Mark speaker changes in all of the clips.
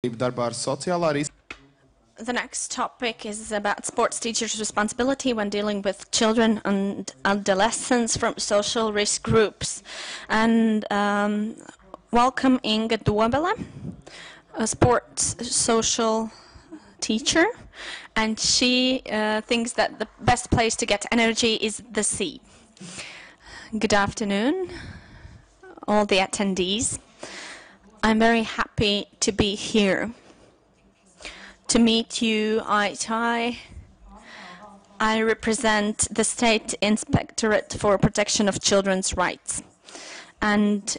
Speaker 1: The next topic is about sports teachers' responsibility when dealing with children and adolescents from social risk groups. And welcome Inga Dobele, a sports social teacher, and she thinks that the best place to get energy is the sea. Good afternoon, all the attendees. I'm very happy to be here to meet you eye to eye. I represent the State Inspectorate for Protection of Children's Rights, and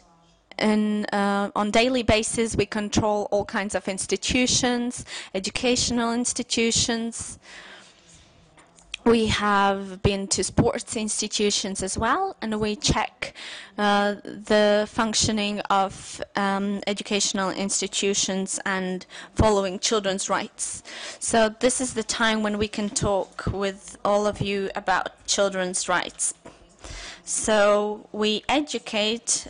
Speaker 1: on daily basis we control all kinds of institutions, educational institutions. We have been to sports institutions as well, and we check the functioning of educational institutions and following children's rights. So this is the time when we can talk with all of you about children's rights. So we educate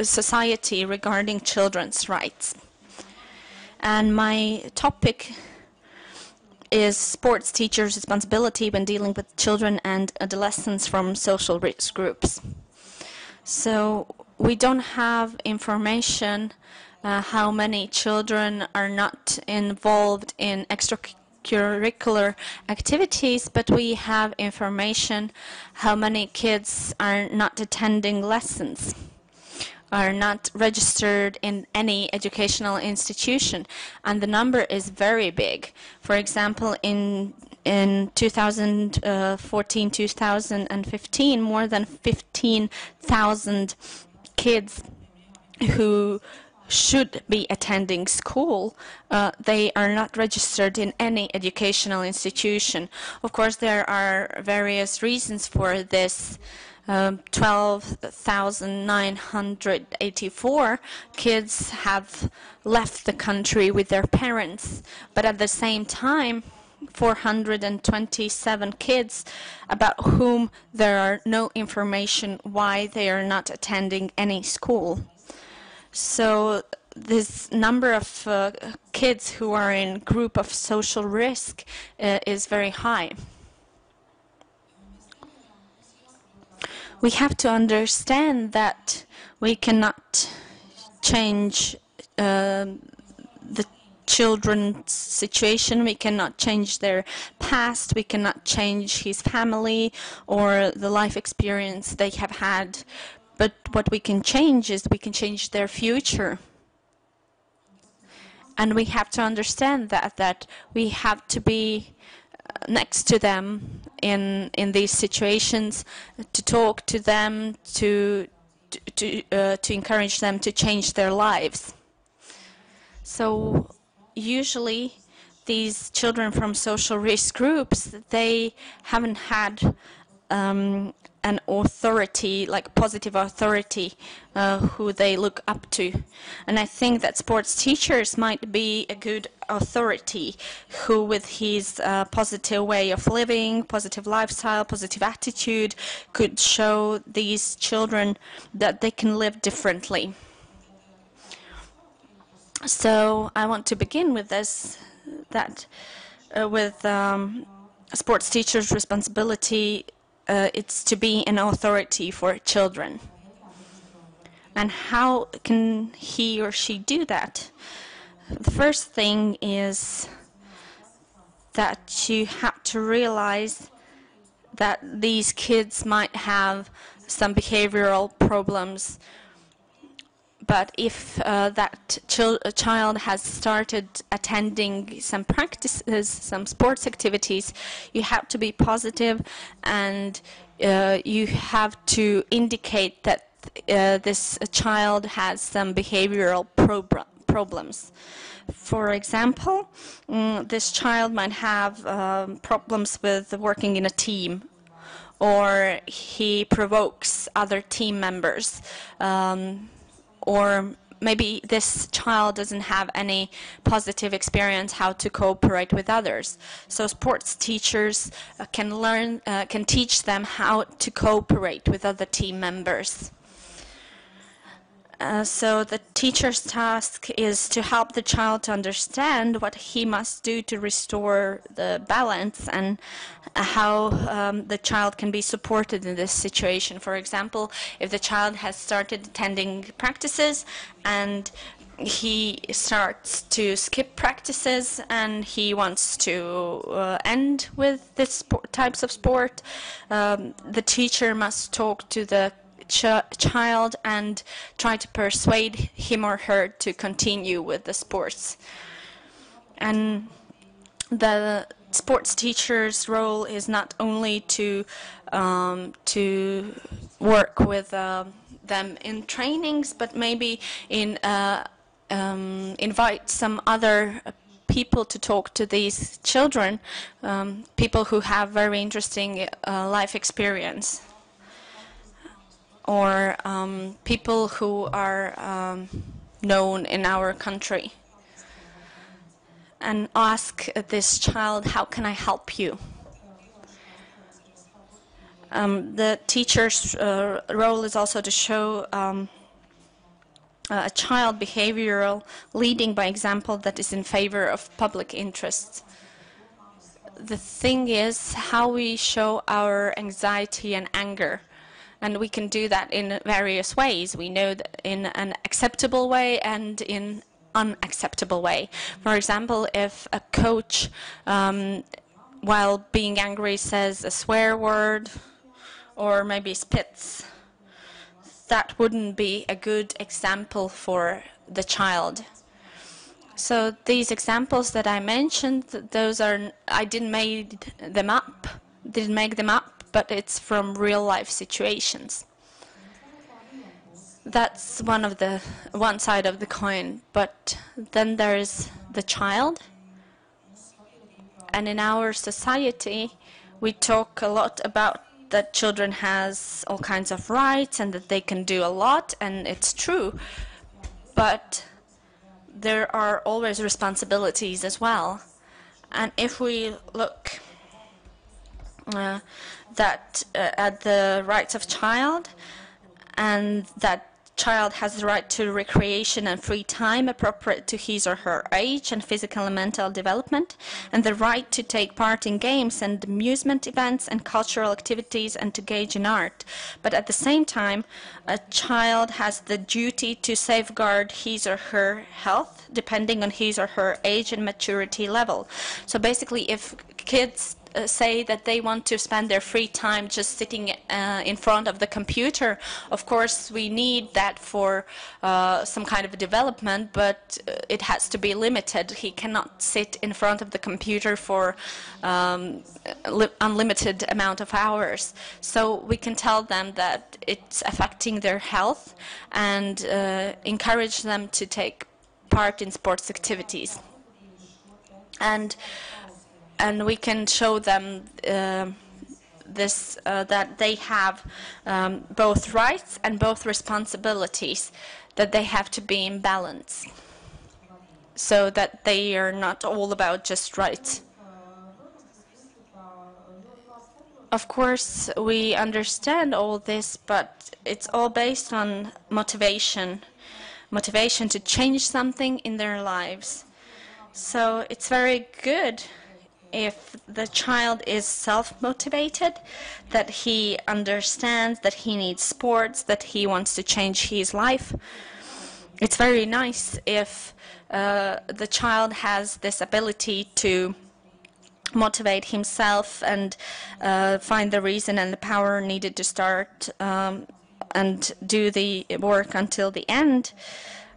Speaker 1: society regarding children's rights. And my topic is sports teachers' responsibility when dealing with children and adolescents from social risk groups. So we don't have information how many children are not involved in extracurricular activities, but we have information how many kids are not attending lessons, are not registered in any educational institution, and the number is very big. For example, in 2014-2015, more than 15,000 kids who should be attending school, they are not registered in any educational institution. Of course, there are various reasons for this. 12,984 kids have left the country with their parents, but at the same time 427 kids about whom there are no information why they are not attending any school. So this number of kids who are in group of social risk is very high. We have to understand that we cannot change the children's situation, we cannot change their past, we cannot change his family or the life experience they have had, but what we can change is we can change their future. And we have to understand that we have to be next to them in these situations, to talk to them, to encourage them to change their lives. So usually these children from social risk groups, they haven't had an authority, like positive authority, who they look up to. And I think that sports teachers might be a good authority who, with his positive way of living, positive lifestyle, positive attitude, could show these children that they can live differently. So I want to begin with this, that with sports teachers' responsibility, it's to be an authority for children. And how can he or she do that? The first thing is that you have to realize that these kids might have some behavioral problems, but if that child has started attending some practices, some sports activities, you have to be positive, and you have to indicate that this child has some behavioral problems. For example, this child might have problems with working in a team, or he provokes other team members, or maybe this child doesn't have any positive experience how to cooperate with others. So sports teachers can teach them how to cooperate with other team members. So the teacher's task is to help the child to understand what he must do to restore the balance and how the child can be supported in this situation. For example, if the child has started attending practices and he starts to skip practices and he wants to end with this types of sport, the teacher must talk to the child and try to persuade him or her to continue with the sports. And the sports teacher's role is not only to work with them in trainings, but maybe in invite some other people to talk to these children, people who have very interesting life experience, or people who are known in our country, and ask this child, how can I help you? The teacher's role is also to show a child behavioral leading by example that is in favor of public interests. The thing is how we show our anxiety and anger. And we can do that in various ways. We know that in an acceptable way and in unacceptable way. For example, if a coach, while being angry, says a swear word or maybe spits, that wouldn't be a good example for the child. So these examples that I mentioned, those are, I didn't make them up, but it's from real life situations. That's one side of the coin, but then there's the child. And in our society, we talk a lot about that children has all kinds of rights and that they can do a lot, and it's true. But there are always responsibilities as well. And if we look at the rights of child, and that child has the right to recreation and free time appropriate to his or her age and physical and mental development, and the right to take part in games and amusement events and cultural activities and to engage in art. But at the same time, a child has the duty to safeguard his or her health depending on his or her age and maturity level. So basically, if kids say that they want to spend their free time just sitting in front of the computer, of course we need that for some kind of a development, but it has to be limited. He cannot sit in front of the computer for unlimited amount of hours. So we can tell them that it's affecting their health and encourage them to take part in sports activities. And we can show them that they have both rights and both responsibilities, that they have to be in balance, so that they are not all about just rights. Of course, we understand all this, but it's all based on motivation to change something in their lives. So it's very good if the child is self-motivated, that he understands that he needs sports, that he wants to change his life. It's very nice if the child has this ability to motivate himself and find the reason and the power needed to start and do the work until the end.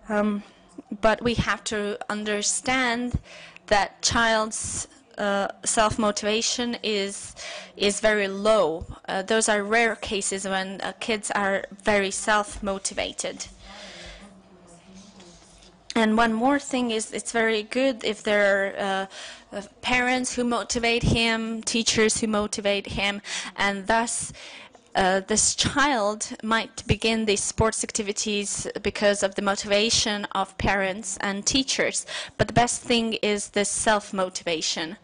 Speaker 1: But we have to understand that child's self-motivation is very low. Those are rare cases when kids are very self-motivated. And one more thing is, it's very good if there are parents who motivate him, teachers who motivate him, and thus this child might begin these sports activities because of the motivation of parents and teachers. But the best thing is this self-motivation.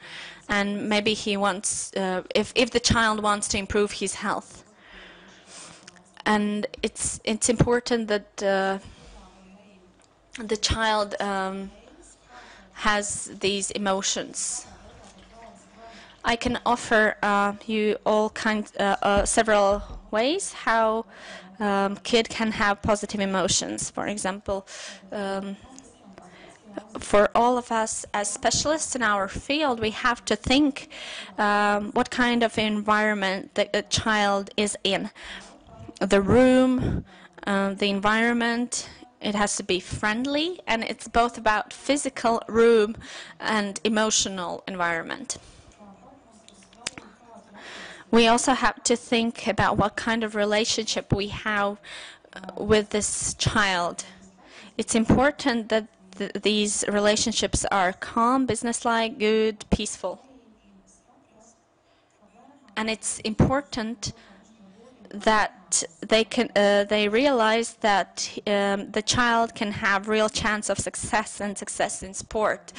Speaker 1: And maybe he wants, if the child wants to improve his health. And it's important that the child has these emotions. I can offer you all several ways how kid can have positive emotions. For example, for all of us as specialists in our field, we have to think what kind of environment the child is in. The room, the environment, it has to be friendly, and it's both about physical room and emotional environment. We also have to think about what kind of relationship we have with this child. It's important that these relationships are calm, businesslike, good, peaceful. And it's important that they realize that the child can have real chance of success and success in sport.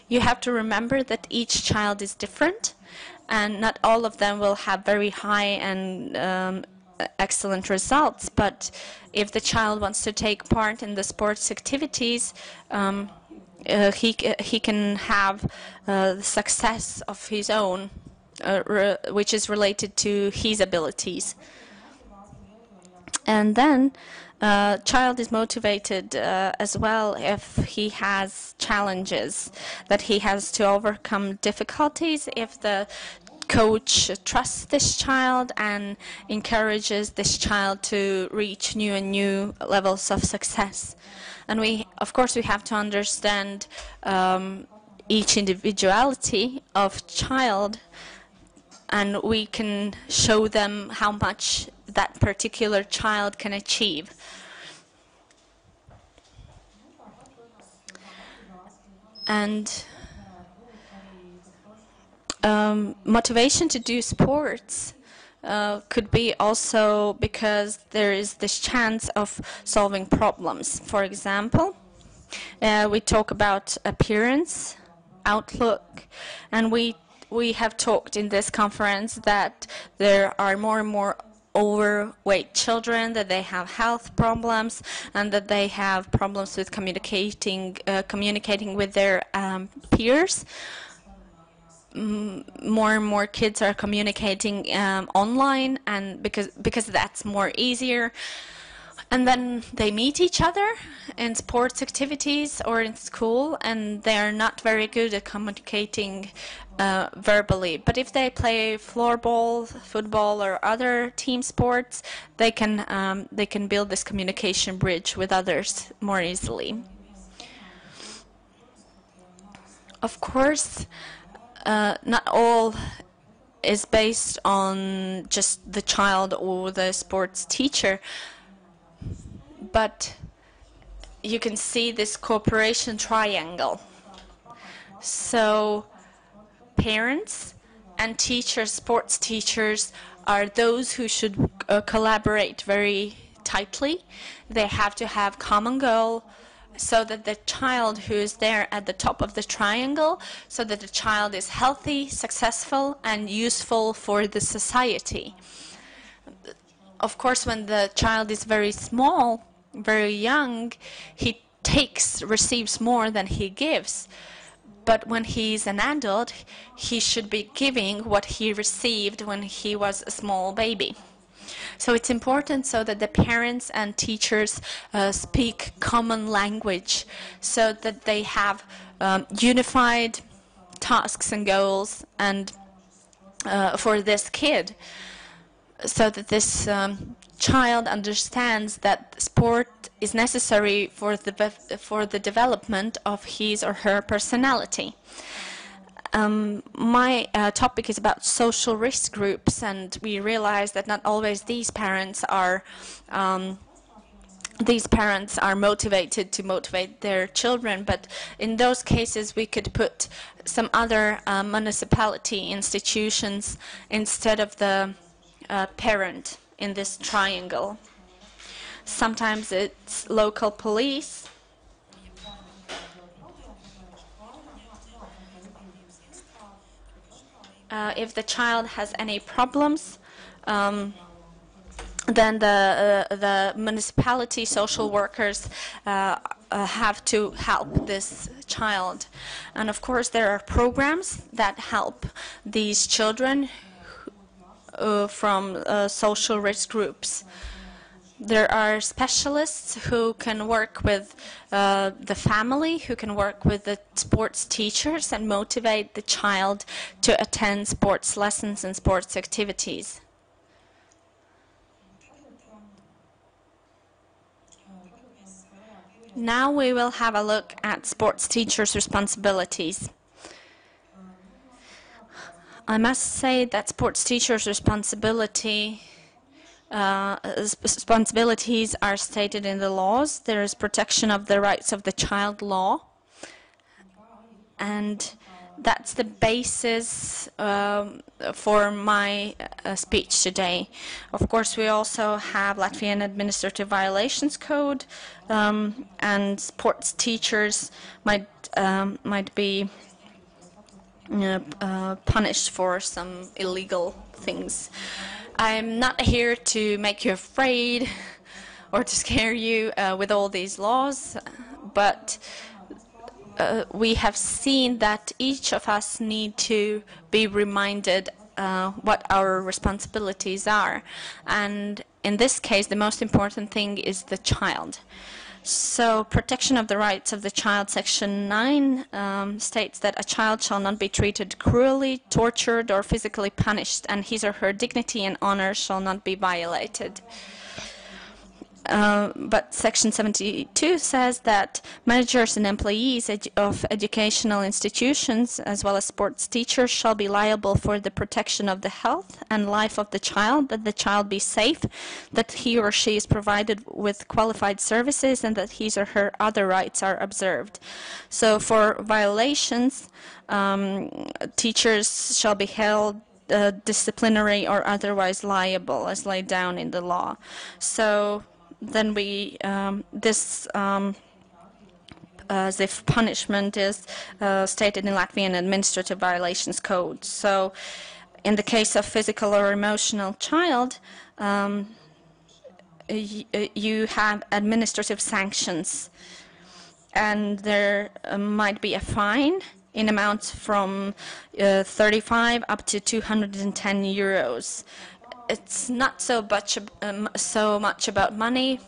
Speaker 1: You have to remember that each child is different, and not all of them will have very high and excellent results. But if the child wants to take part in the sports activities, he can have the success of his own, which is related to his abilities. And then child is motivated as well if he has challenges, that he has to overcome difficulties, if the coach trusts this child and encourages this child to reach new and new levels of success. And of course, we have to understand each individuality of child, and we can show them how much that particular child can achieve. And motivation to do sports could be also because there is this chance of solving problems. For example, we talk about appearance, outlook, and we have talked in this conference that there are more and more overweight children, that they have health problems, and that they have problems with communicating with their peers. More and more kids are communicating online, and because that's more easier. And then they meet each other in sports activities or in school, and they are not very good at communicating verbally. But if they play floorball, football, or other team sports, they can build this communication bridge with others more easily. Of course, not all is based on just the child or the sports teacher, but you can see this cooperation triangle. So parents and teachers, sports teachers, are those who should collaborate very tightly. They have to have common goal, so that the child who is there at the top of the triangle, so that the child is healthy, successful, and useful for the society. Of course, when the child is very small, very young, he receives more than he gives. But when he's an adult, he should be giving what he received when he was a small baby. So it's important so that the parents and teachers speak common language, so that they have unified tasks and goals and for this kid, so that this child understands that sport is necessary for the development of his or her personality. My topic is about social risk groups, and we realize that not always these parents are motivated to motivate their children, but in those cases we could put some other municipality institutions instead of the parent in this triangle. Sometimes it's local police. If the child has any problems, then the municipality social workers have to help this child. And of course there are programs that help these children from social risk groups. There are specialists who can work with the family, who can work with the sports teachers and motivate the child to attend sports lessons and sports activities. Now we will have a look at sports teachers' responsibilities. I must say that sports teachers' responsibilities are stated in the laws. There is protection of the rights of the child law, and that's the basis for my speech today. Of course, we also have Latvian Administrative Violations Code, and sports teachers might be punished for some illegal things. I'm not here to make you afraid or to scare you with all these laws, but we have seen that each of us need to be reminded what our responsibilities are. And in this case, the most important thing is the child. So, protection of the rights of the child, Section 9 states that a child shall not be treated cruelly, tortured, or physically punished, and his or her dignity and honor shall not be violated. But Section 72 says that managers and employees of educational institutions, as well as sports teachers, shall be liable for the protection of the health and life of the child, that the child be safe, that he or she is provided with qualified services, and that his or her other rights are observed. So for violations, teachers shall be held disciplinary or otherwise liable, as laid down in the law. So then this as if punishment is stated in Latvian Administrative Violations Code. So in the case of physical or emotional child, you have administrative sanctions, and there might be a fine in amounts from 35 up to 210 euros. It's not so much about money,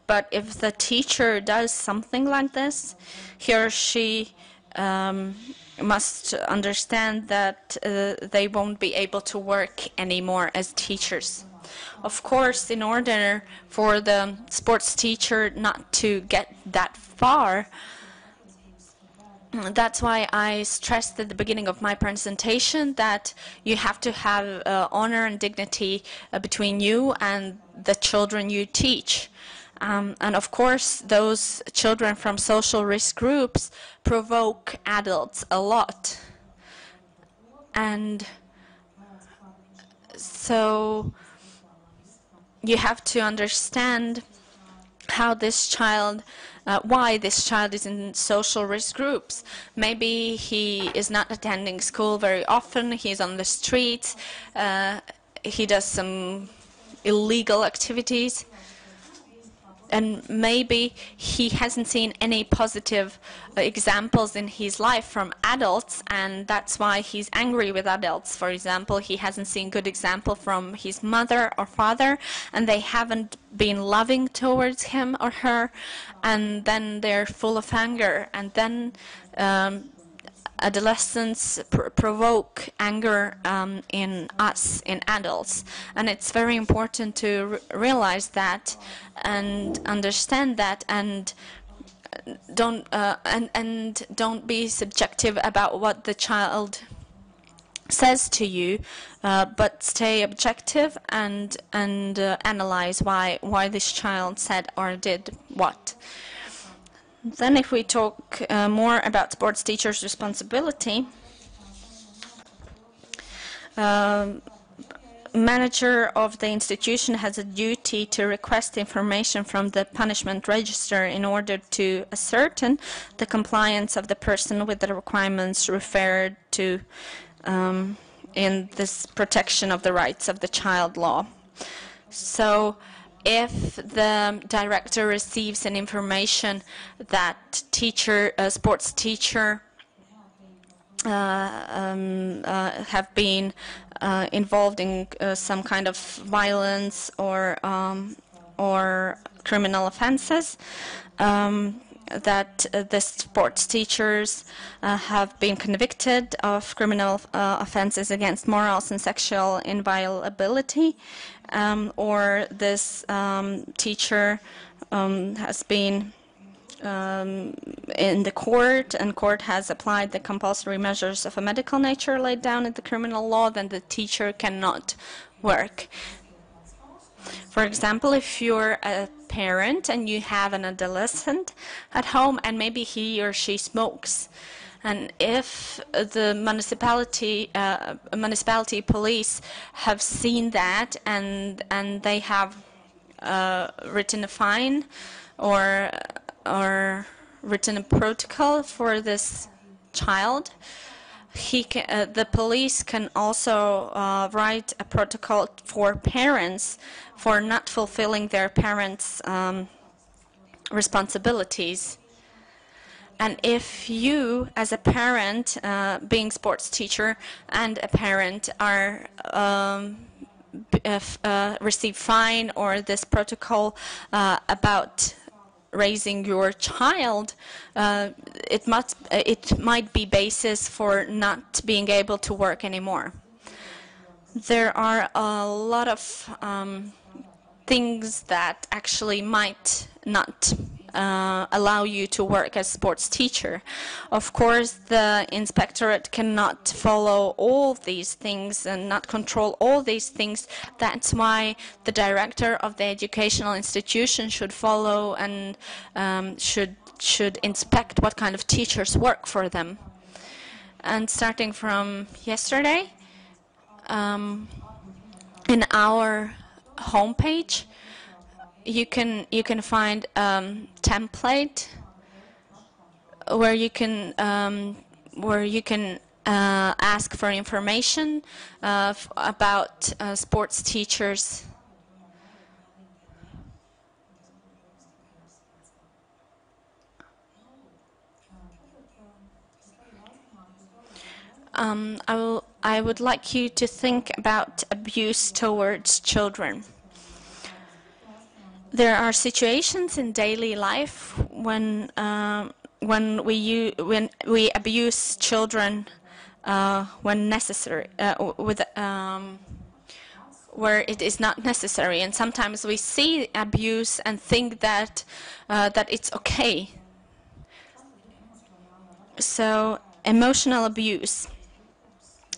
Speaker 1: but if the teacher does something like this, he or she must understand that they won't be able to work anymore as teachers. Of course, in order for the sports teacher not to get that far, that's why I stressed at the beginning of my presentation that you have to have honor and dignity between you and the children you teach. And of course, those children from social risk groups provoke adults a lot. And so you have to understand how this child, why this child is in social risk groups. Maybe he is not attending school very often, he's on the streets, he does some illegal activities, and maybe he hasn't seen any positive examples in his life from adults, and that's why he's angry with adults. For example, he hasn't seen good example from his mother or father, and they haven't been loving towards him or her, and then they're full of anger, and then adolescents provoke anger in us, in adults, and it's very important to realize that and understand that, and don't be subjective about what the child says to you, but stay objective and analyze why this child said or did what. Then if we talk more about sports teachers' responsibility, manager of the institution has a duty to request information from the punishment register in order to ascertain the compliance of the person with the requirements referred to in this protection of the rights of the child law. So if the director receives an information that a sports teacher have been involved in some kind of violence or criminal offenses, that the sports teachers have been convicted of criminal offenses against morals and sexual inviolability, or this teacher has been in the court, and court has applied the compulsory measures of a medical nature laid down in the criminal law, then the teacher cannot work. For example, if you're a parent and you have an adolescent at home and maybe he or she smokes, and if the municipality police have seen that and they have written a fine or written a protocol for this child, the police can also write a protocol for parents for not fulfilling their parents' responsibilities. And if you, as a parent, being sports teacher and a parent, are receive fine or this protocol about raising your child, it might be basis for not being able to work anymore. There are a lot of things that actually might not allow you to work as sports teacher. Of course, the inspectorate cannot follow all these things and not control all these things. That's why the director of the educational institution should follow and should inspect what kind of teachers work for them. And starting from yesterday, in our homepage, you can find template where you can ask for information about sports teachers. I would like you to think about abuse towards children. There are situations in daily life when we abuse children when necessary, where it is not necessary, and sometimes we see abuse and think that it's okay. So emotional abuse.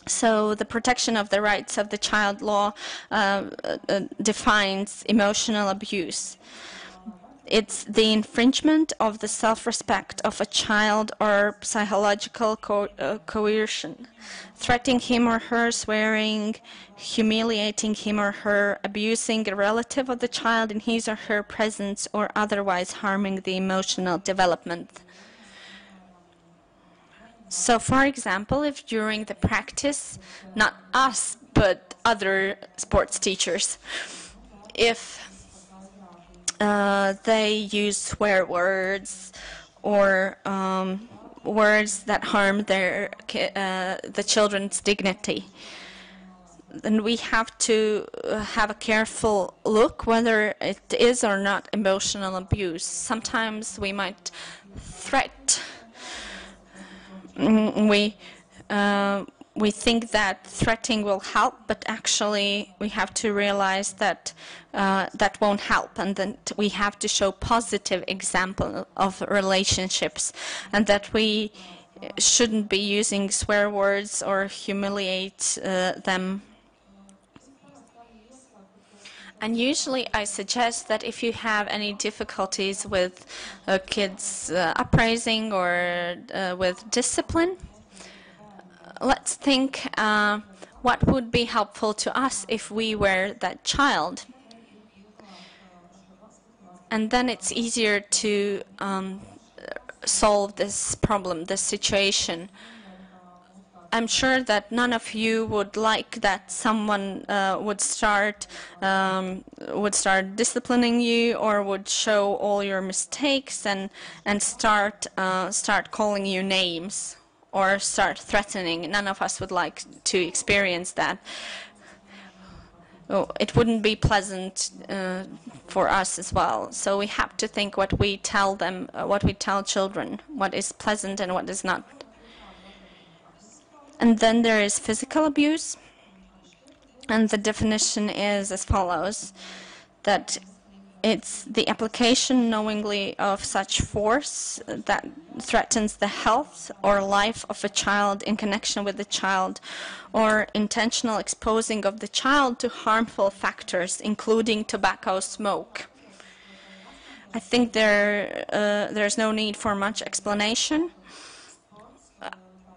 Speaker 1: So the protection of the rights of the child law defines emotional abuse. It's the infringement of the self-respect of a child or psychological coercion, threatening him or her, swearing, humiliating him or her, abusing a relative of the child in his or her presence, or otherwise harming the emotional development. So, for example, if during the practice, not us, but other sports teachers, if they use swear words or words that harm the children's dignity, then we have to have a careful look whether it is or not emotional abuse. Sometimes we might threaten. We think that threatening will help, but actually we have to realize that that won't help, and that we have to show positive example of relationships, and that we shouldn't be using swear words or humiliate them. And usually I suggest that if you have any difficulties with kids' uprising or with discipline, let's think what would be helpful to us if we were that child. And then it's easier to solve this problem, this situation. I'm sure that none of you would like that someone would start disciplining you, or would show all your mistakes and start calling you names or start threatening. None of us would like to experience that. Oh, it wouldn't be pleasant for us as well. So we have to think what we tell them, what we tell children, what is pleasant and what is not. And then there is physical abuse, and the definition is as follows, that it's the application knowingly of such force that threatens the health or life of a child in connection with the child, or intentional exposing of the child to harmful factors, including tobacco smoke. I think there's no need for much explanation.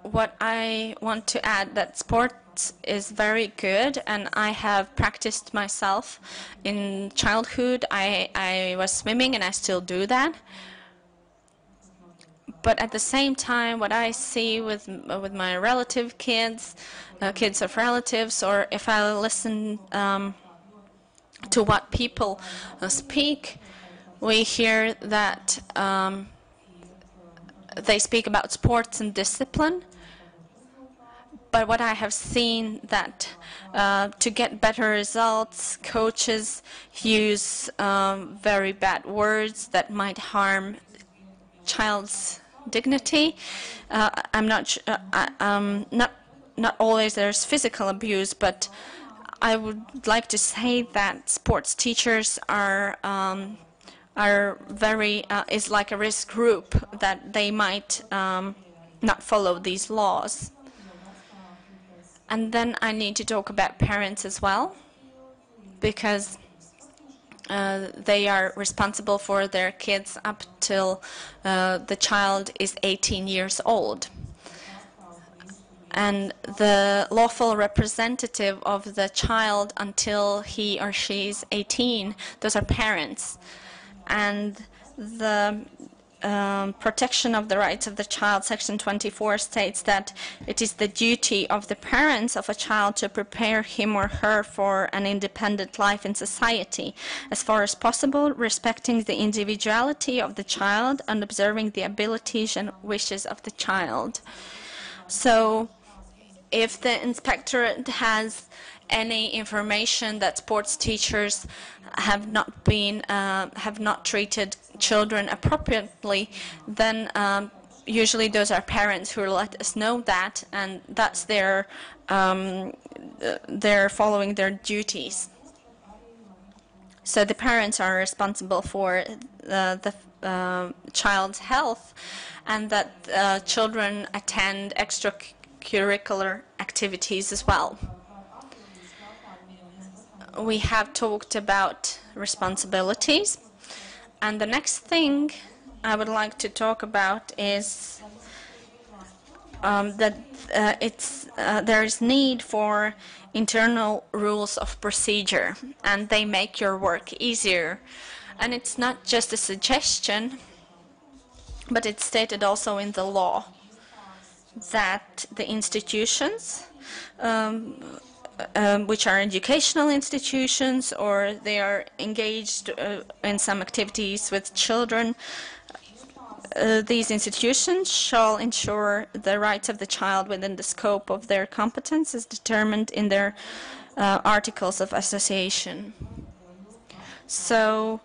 Speaker 1: What I want to add, that sports is very good, and I have practiced myself in childhood. I was swimming, and I still do that. But at the same time, what I see with my relative kids, kids of relatives, or if I listen to what people speak, we hear that they speak about sports and discipline. But what I have seen that to get better results, coaches use very bad words that might harm child's dignity. I'm not not always there's physical abuse, but I would like to say that sports teachers are very is like a risk group, that they might not follow these laws. And then I need to talk about parents as well, because they are responsible for their kids up till the child is 18 years old. And the lawful representative of the child until he or she is 18, those are parents. And the Protection of the Rights of the Child, Section 24, states that it is the duty of the parents of a child to prepare him or her for an independent life in society, as far as possible, respecting the individuality of the child and observing the abilities and wishes of the child. So, if the inspectorate has any information that sports teachers have not treated children appropriately, then usually those are parents who let us know that, and that's they're following their duties. So the parents are responsible for the child's health, and that children attend extracurricular activities as well. We have talked about responsibilities, and the next thing I would like to talk about is that there is need for internal rules of procedure, and they make your work easier. And it's not just a suggestion, but it's stated also in the law that the institutions which are educational institutions, or they are engaged in some activities with children, these institutions shall ensure the rights of the child within the scope of their competence as determined in their articles of association. So,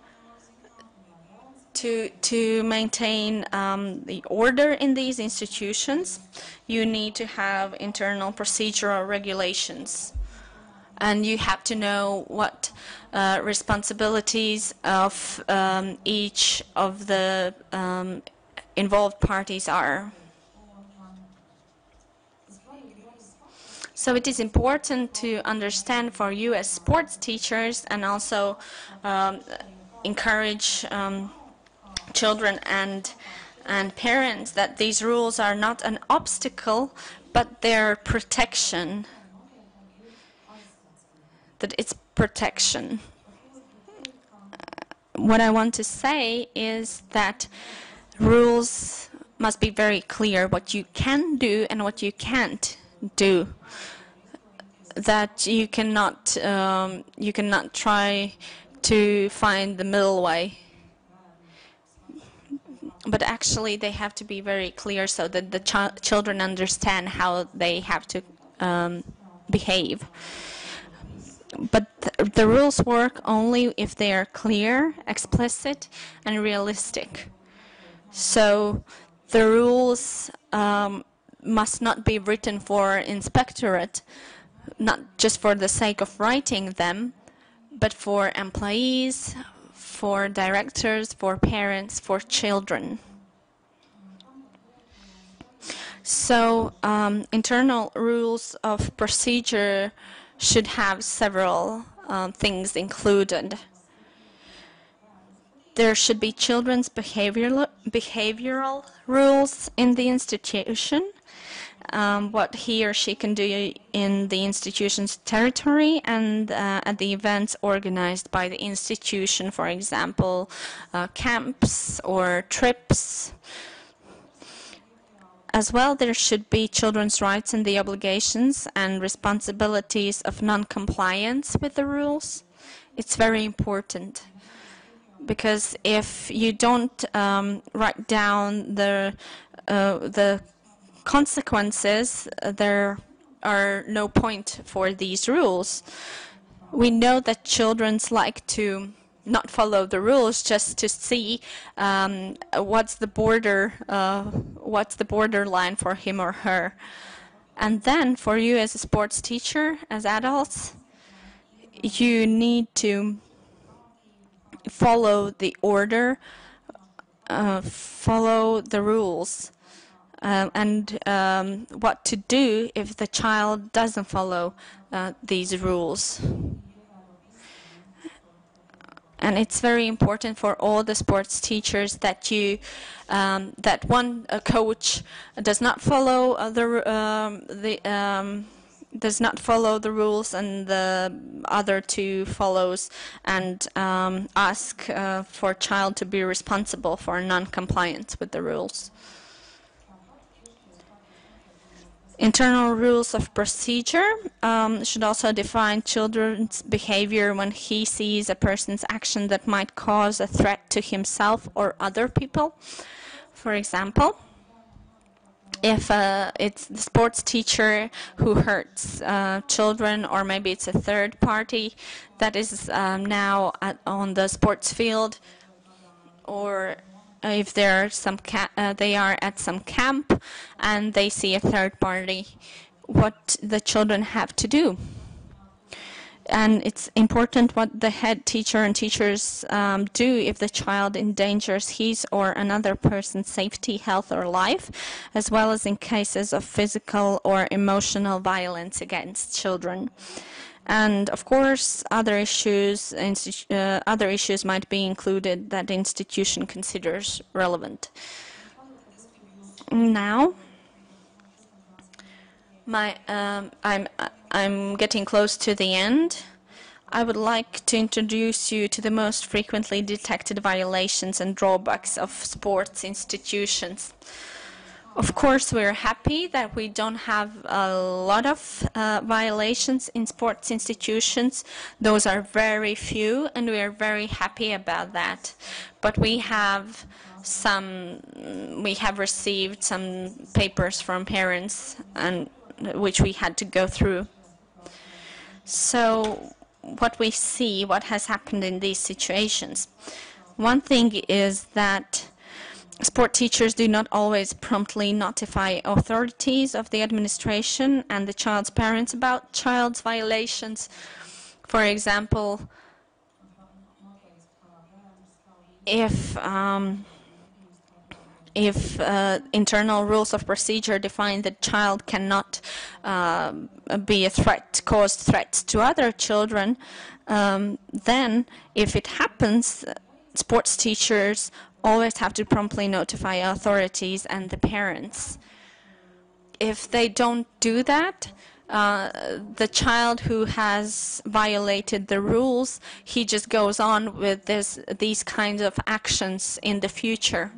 Speaker 1: to maintain the order in these institutions, you need to have internal procedural regulations. And you have to know what responsibilities of each of the involved parties are. So it is important to understand for you as sports teachers, and also encourage children and parents, that these rules are not an obstacle, but they're protection. That it's protection. What I want to say is that rules must be very clear, what you can do and what you can't do. That you cannot try to find the middle way. But actually, they have to be very clear so that the children understand how they have to behave. But the rules work only if they are clear, explicit, and realistic. So the rules must not be written for inspectorate, not just for the sake of writing them, but for employees, for directors, for parents, for children. So internal rules of procedure should have several things included. There should be children's behavioral rules in the institution, what he or she can do in the institution's territory and at the events organized by the institution, for example, camps or trips. As well, there should be children's rights and the obligations and responsibilities of non-compliance with the rules. It's very important, because if you don't write down the consequences, there are no point for these rules. We know that children like to not follow the rules just to see what's the borderline for him or her. And then for you as a sports teacher, as adults, you need to follow the order, follow the rules, and what to do if the child doesn't follow these rules. And it's very important for all the sports teachers that you that one coach does not follow does not follow the rules, and the other two follows, and ask for child to be responsible for non-compliance with the rules. Internal rules of procedure should also define children's behavior when he sees a person's action that might cause a threat to himself or other people. For example, if it's the sports teacher who hurts children, or maybe it's a third party that is now on the sports field, or if there are they are at some camp and they see a third party, what the children have to do. And it's important what the head teacher and teachers do if the child endangers his or another person's safety, health, or life, as well as in cases of physical or emotional violence against children. And of course, other issues might be included that the institution considers relevant. Now, I'm getting close to the end. I would like to introduce you to the most frequently detected violations and drawbacks of sports institutions. Of course, we're happy that we don't have a lot of violations in sports institutions. Those are very few, and we are very happy about that. But we have received some papers from parents, and which we had to go through. So what we see, what has happened in these situations. One thing is that sport teachers do not always promptly notify authorities of the administration and the child's parents about child's violations. For example, if internal rules of procedure define that child cannot be a threat, cause threats to other children, then if it happens, sports teachers always have to promptly notify authorities and the parents. If they don't do that, the child who has violated the rules, he just goes on with these kinds of actions in the future.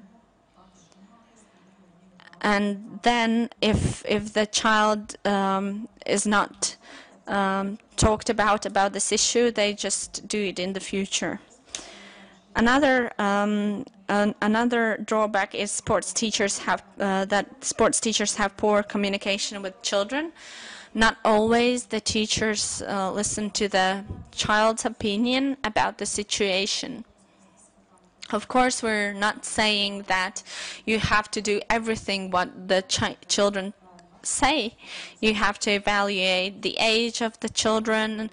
Speaker 1: And then if the child is not talked about this issue, they just do it in the future. Another drawback is sports teachers have poor communication with children. Not always the teachers listen to the child's opinion about the situation. Of course, we're not saying that you have to do everything what the children say. You have to evaluate the age of the children,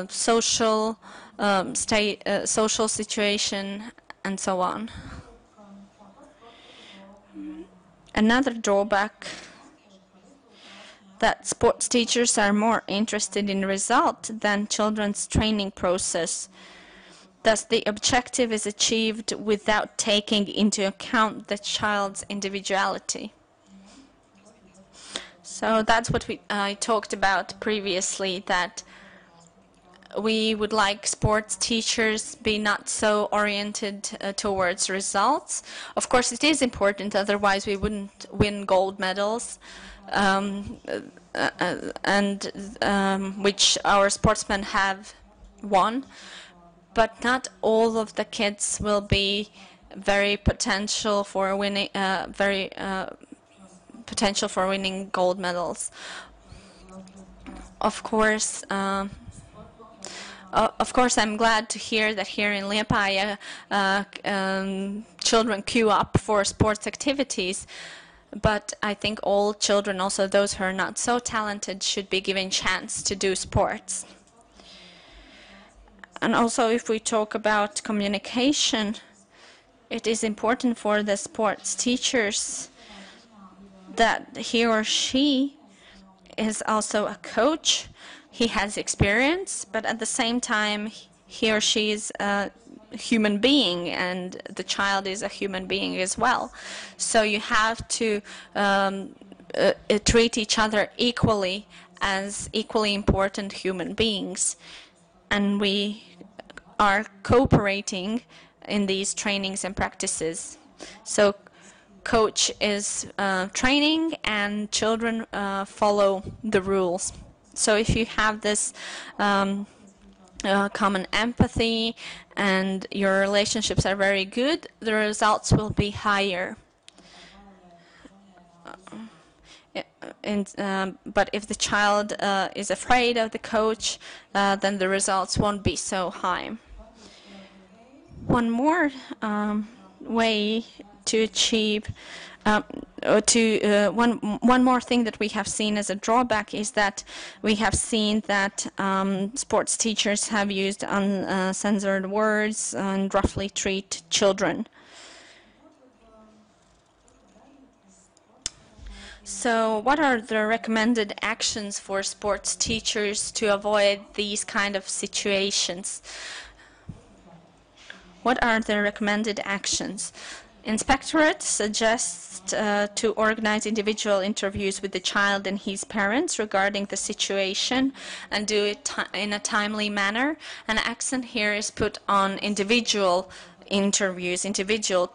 Speaker 1: social situation, and so on. Another drawback that sports teachers are more interested in result than children's training process. Thus, the objective is achieved without taking into account the child's individuality. So that's what I talked about previously, that we would like sports teachers be not so oriented towards results. Of course, it is important, otherwise we wouldn't win gold medals, which our sportsmen have won. But not all of the kids will be very potential for winning, potential for winning gold medals. Of course, I'm glad to hear that here in Liepāja, children queue up for sports activities. But I think all children, also those who are not so talented, should be given chance to do sports. And also, if we talk about communication, it is important for the sports teachers that he or she is also a coach. He has experience, but at the same time, he or she is a human being, and the child is a human being as well. So you have to treat each other equally as equally important human beings. And we are cooperating in these trainings and practices. So coach is training and children follow the rules. So if you have this common empathy and your relationships are very good, the results will be higher. But if the child is afraid of the coach, then the results won't be so high. One more way to achieve, one more thing that we have seen as a drawback is that we have seen that sports teachers have used uncensored words and roughly treat children. So what are the recommended actions for sports teachers to avoid these kind of situations? What are the recommended actions? Inspectorate suggests to organize individual interviews with the child and his parents regarding the situation and do it in a timely manner. An accent here is put on individual interviews, individual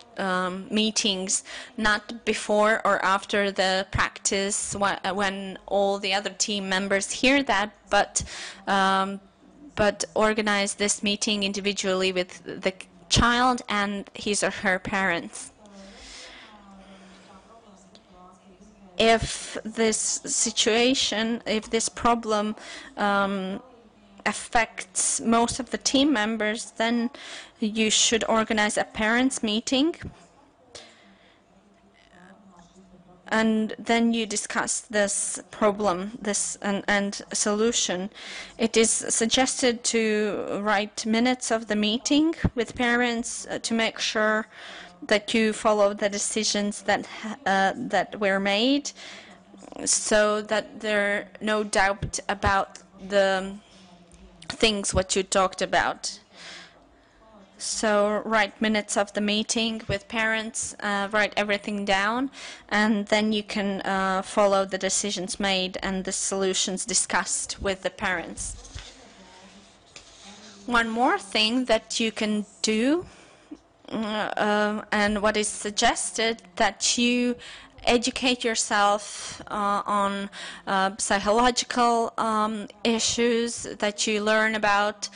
Speaker 1: meetings, not before or after the practice when all the other team members hear that, but organize this meeting individually with the child and his or her parents. If this situation, if this problem affects most of the team members, then you should organize a parents' meeting, and then you discuss this problem, and solution. It is suggested to write minutes of the meeting with parents to make sure that you follow the decisions that were made, so that there are no doubt about the things what you talked about. So write minutes of the meeting with parents, write everything down, and then you can follow the decisions made and the solutions discussed with the parents. One more thing that you can do, and what is suggested, that you educate yourself on psychological issues, that you learn about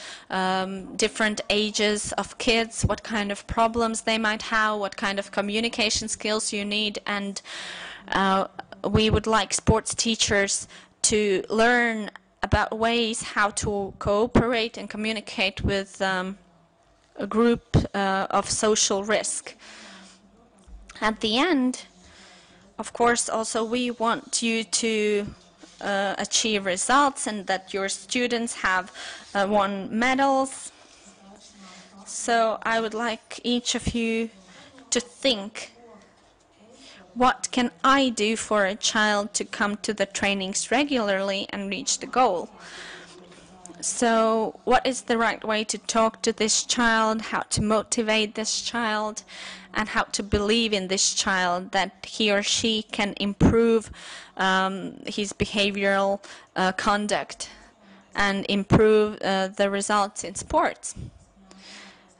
Speaker 1: different ages of kids, what kind of problems they might have, what kind of communication skills you need, and we would like sports teachers to learn about ways how to cooperate and communicate with a group of social risk. At the end, of course, also we want you to achieve results and that your students have won medals. So I would like each of you to think, what can I do for a child to come to the trainings regularly and reach the goal? So what is the right way to talk to this child, how to motivate this child, and how to believe in this child that he or she can improve his behavioral conduct and improve the results in sports?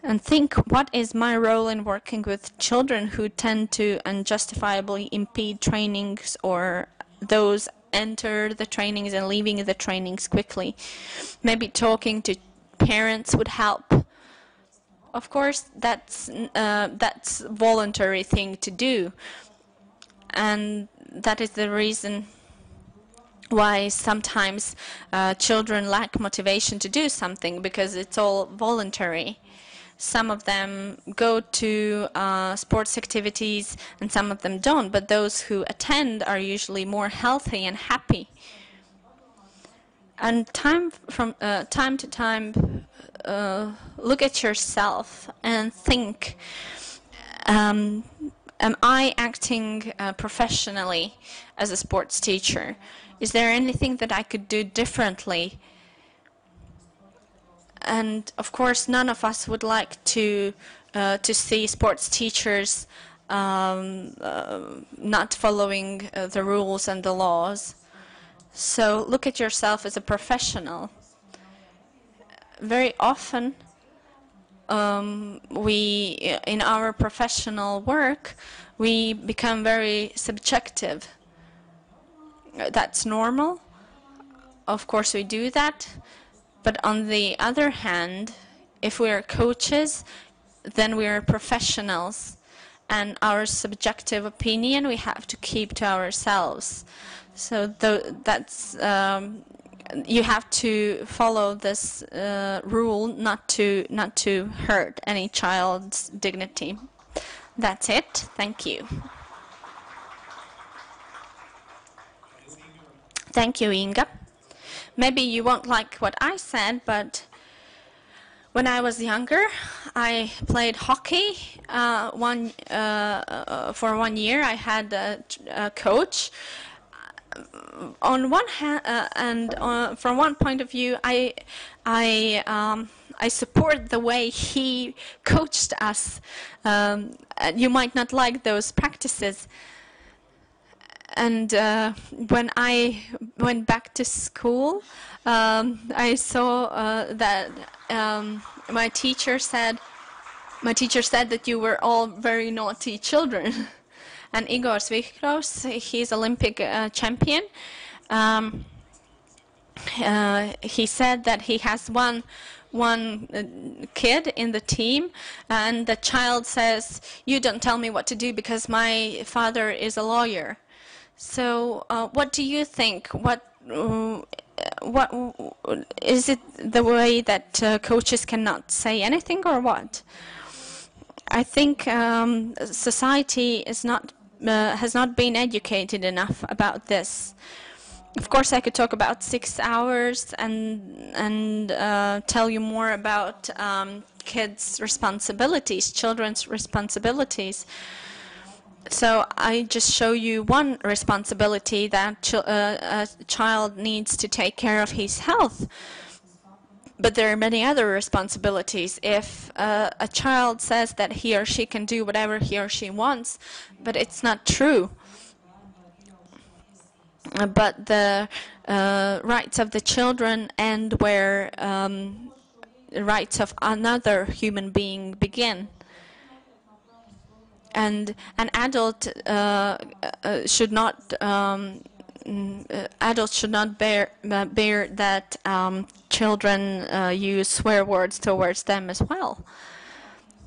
Speaker 1: And think, what is my role in working with children who tend to unjustifiably impede trainings, or those enter the trainings and leaving the trainings quickly? Maybe talking to parents would help. Of course, that's voluntary thing to do, and that is the reason why sometimes children lack motivation to do something, because it's all voluntary. Some of them go to sports activities and some of them don't, but those who attend are usually more healthy and happy. And from time to time, look at yourself and think, am I acting professionally as a sports teacher? Is there anything that I could do differently? And of course, none of us would like to see sports teachers not following the rules and the laws. So look at yourself as a professional. Very often, in our professional work, we become very subjective. That's normal. Of course, we do that. But on the other hand, if we are coaches, then we are professionals. And our subjective opinion we have to keep to ourselves. So that's you have to follow this rule not to hurt any child's dignity. That's it. Thank you. Thank you, Inga. Maybe you won't like what I said, but when I was younger, I played hockey. For 1 year, I had a coach. On one hand, from one point of view, I support the way he coached us. You might not like those practices. And when I went back to school, I saw that my teacher said that you were all very naughty children. And Igor Svikros, he's Olympic champion. He said that he has one kid in the team, and the child says, "You don't tell me what to do because my father is a lawyer." So, what do you think? What is it? The way that coaches cannot say anything, or what? I think society is not has not been educated enough about this. Of course, I could talk about 6 hours and tell you more about kids' responsibilities, children's responsibilities. So I just show you one responsibility, that a child needs to take care of his health. But there are many other responsibilities. If a child says that he or she can do whatever he or she wants, but it's not true. But the rights of the children end where the rights of another human being begin. and an adult should not adults should not bear that children use swear words towards them as well.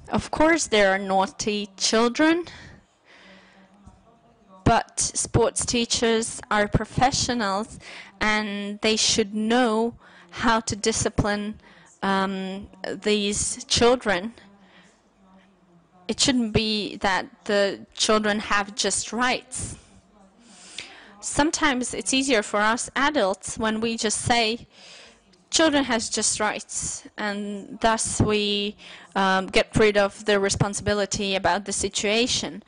Speaker 1: Of course, there are naughty children, but sports teachers are professionals, and they should know how to discipline these children. It shouldn't be that the children have just rights. Sometimes it's easier for us adults when we just say, children has just rights, and thus we get rid of the responsibility about the situation.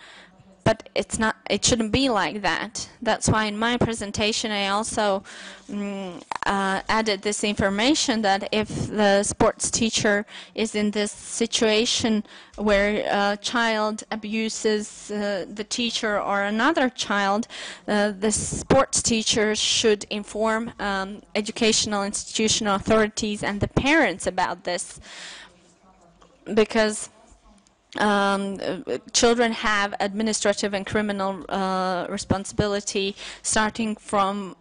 Speaker 1: But it's not. It shouldn't be like that. That's why in my presentation I also added this information that if the sports teacher is in this situation where a child abuses the teacher or another child, the sports teacher should inform educational institutional authorities and the parents about this, because children have administrative and criminal responsibility starting from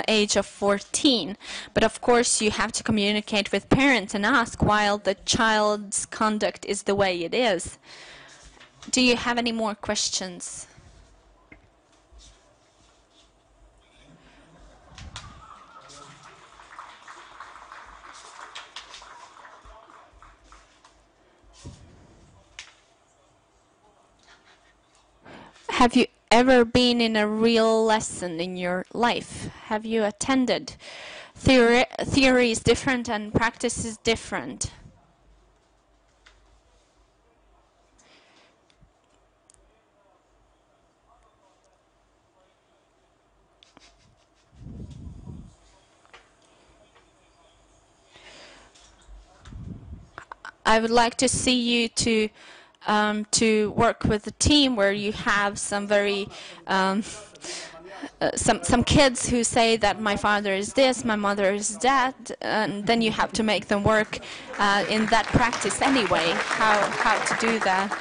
Speaker 1: age of 14. But of course you have to communicate with parents and ask why the child's conduct is the way it is. Do you have any more questions? Have you ever been in a real lesson in your life? Have you attended? Theory is different and practice is different. I would like to see you to work with a team where you have some very some kids who say that my father is this, my mother is that, and then you have to make them work in that practice anyway. How to do that?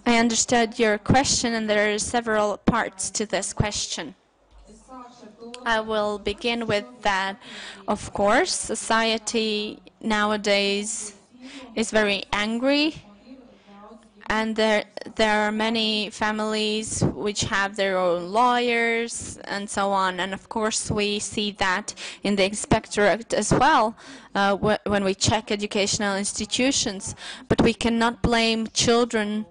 Speaker 1: I understood your question, and there are several parts to this question. I will begin with that. Of course, society nowadays is very angry, and there are many families which have their own lawyers and so on. And of course, we see that in the inspectorate as well when we check educational institutions. But we cannot blame children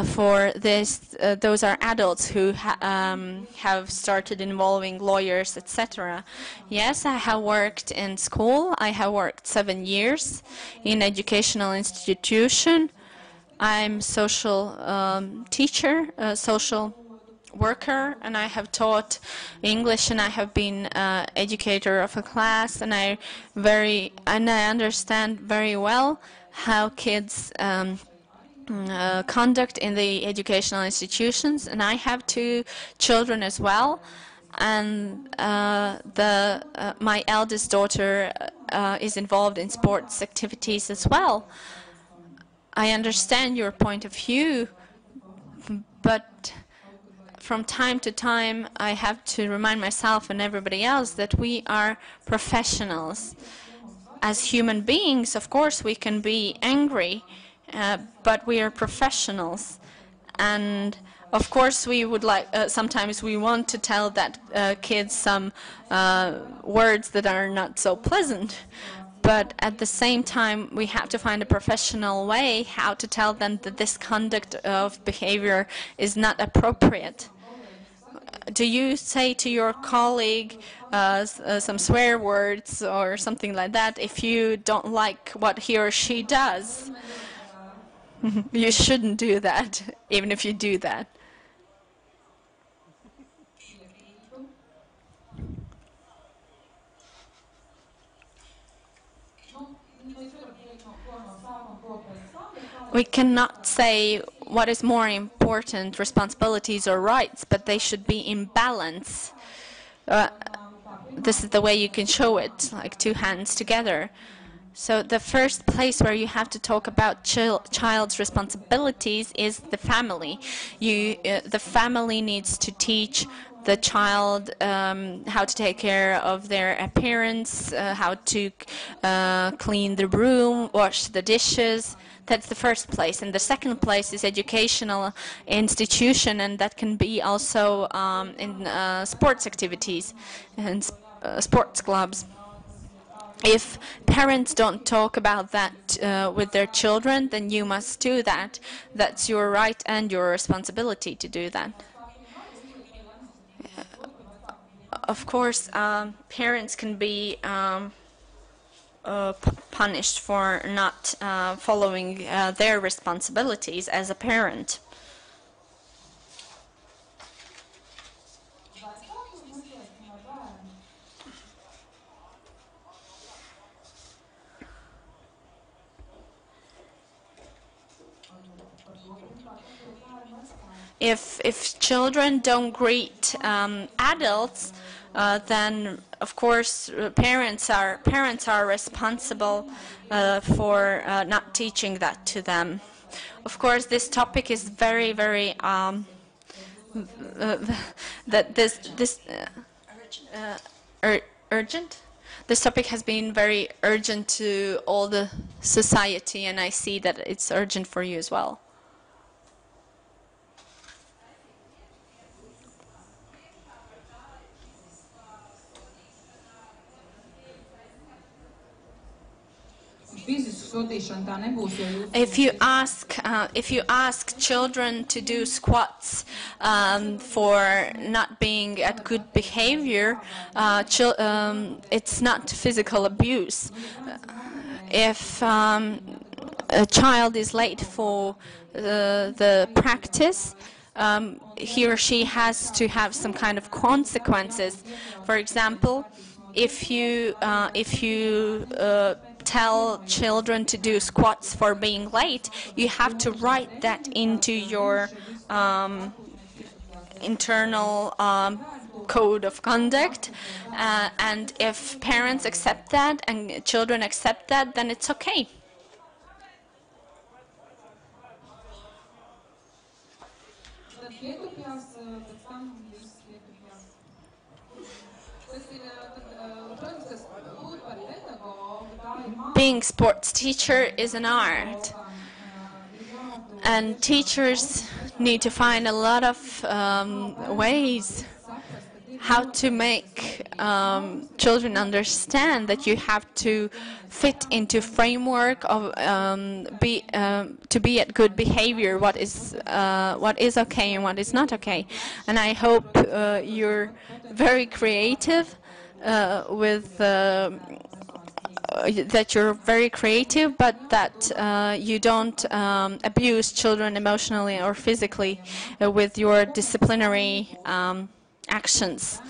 Speaker 1: for this. Those are adults who have started involving lawyers, etc. Yes, I have worked in school. I have worked 7 years in educational institution. I'm social teacher, social worker, and I have taught English, and I have been educator of a class, and I understand very well how kids conduct in the educational institutions. And I have 2 children as well, and my eldest daughter is involved in sports activities as well. I understand your point of view, but from time to time I have to remind myself and everybody else that we are professionals. As human beings, of course, we can be angry, but we are professionals. And of course, we would like, sometimes we want to tell that kids some words that are not so pleasant. But at the same time, we have to find a professional way how to tell them that this conduct of behavior is not appropriate. Do you say to your colleague some swear words or something like that if you don't like what he or she does? You shouldn't do that, even if you do that. We cannot say what is more important, responsibilities or rights, but they should be in balance. This is the way you can show it, like 2 hands together. So the first place where you have to talk about child's responsibilities is the family. The family needs to teach the child how to take care of their appearance, how to clean the room, wash the dishes. That's the first place. And the second place is educational institution, and that can be also in sports activities and sports clubs. If parents don't talk about that with their children, then you must do that. That's your right and your responsibility to do that. Of course, parents can be punished for not following their responsibilities as a parent. If children don't greet adults, then of course parents are responsible for not teaching that to them. Of course, this topic is very urgent. This topic has been very urgent to all the society, and I see that it's urgent for you as well. If you ask children to do squats for not being at good behavior, it's not physical abuse. If a child is late for the practice, he or she has to have some kind of consequences. For example, if you tell children to do squats for being late, you have to write that into your internal code of conduct, and if parents accept that and children accept that, then it's okay. Being sports teacher is an art, and teachers need to find a lot of ways how to make children understand that you have to fit into framework of to be at good behavior, what is okay and what is not okay. And I hope you're very creative that you're very creative, but that you don't abuse children emotionally or physically with your disciplinary actions.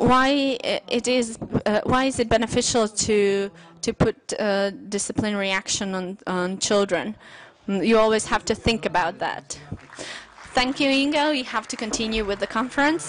Speaker 1: Why is it beneficial to put disciplinary action on children? You always have to think about that. Thank you, Inga. We have to continue with the conference.